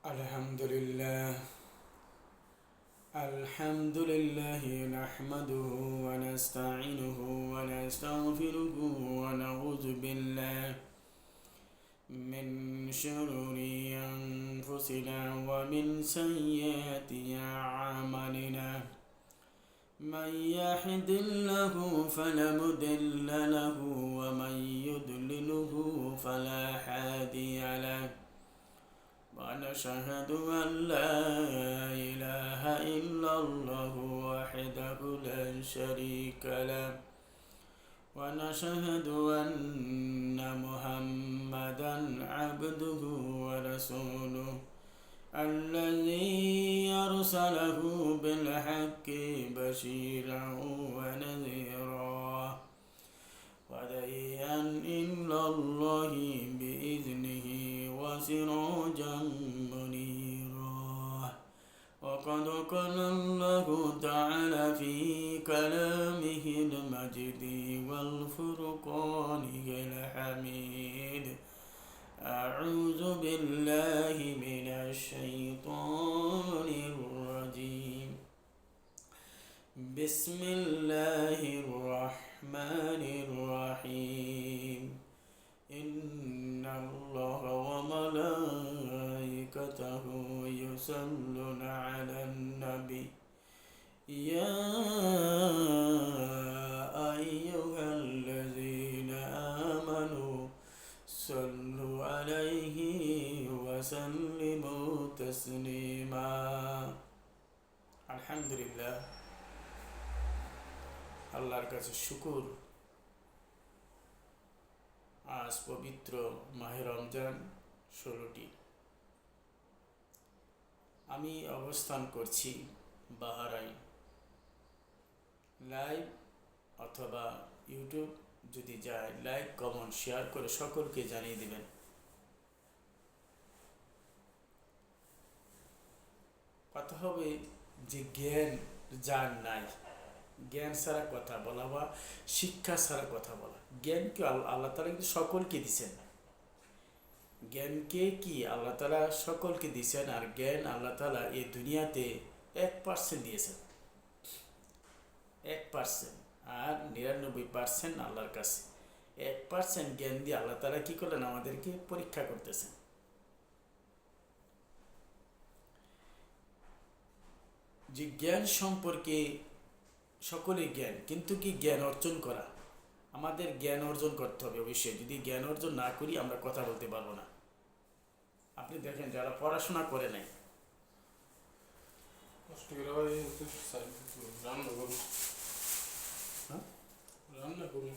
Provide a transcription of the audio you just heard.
الحمد لله. الحمد لله نحمده ونستعينه ونستغفره ونعوذ بالله من شرور أنفسنا ومن سيئات أعمالنا. من يهد الله فلا مضل له ومن يضلله فلا هادي له. ونشهد أن لا إله إلا الله وحده لا شريك له. ونشهد أن محمدا عبده ورسوله الذي أرسله بالحق بشيرا ونذيرا وداعيا إلى الله بإذنه وسراجا منيرا. وقد قال الله تعالى في كلامه المجيد والفرقانه الحميد: أعوذ بالله من الشيطان الرجيم. بسم الله الرحمن الرحيم. إن الله وملائكته يصلون على النبي يا أيها الذين آمنوا صلوا عليه وسلموا تسليما. الحمد لله, আল্লাহর কাছে শুকর। আজ পবিত্র মাহে রমজান 16টি। আমি অবস্থান করছি বাহরাইন। লাইভ অথবা ইউটিউব যদি যায়, লাইক কমেন্ট শেয়ার করে সকলকে জানিয়ে দিবেন। কথা হবে যে জ্ঞান যার নাই, জ্ঞান ছাড়া কথা বলা বা শিক্ষা ছাড়া কথা বলা। জ্ঞানকে আল্লাহ তাআলা কিন্তু সকলকে দিছেন। জ্ঞানকে কি আল্লাহ তাআলা সকলকে দিছেন, আর জ্ঞান আল্লাহ তাআলা এই দুনিয়াতে 1% দিয়েছেন। 1%, আর 99% আল্লাহর কাছে। 1% জ্ঞান দিয়ে আল্লাহ তাআলা কি করলেন, আমাদেরকে পরীক্ষা করতেছেন। যে জ্ঞান সম্পর্কে সকলেই জ্ঞান, কিন্তু কি জ্ঞান অর্জন করা, আমাদের জ্ঞান অর্জন করতে হবে অবশ্যই। যদি জ্ঞান অর্জন না করি আমরা কথা বলতে পারবো না। আপনি দেখেন যারা পড়াশোনা করে নাই, রান্না করুন।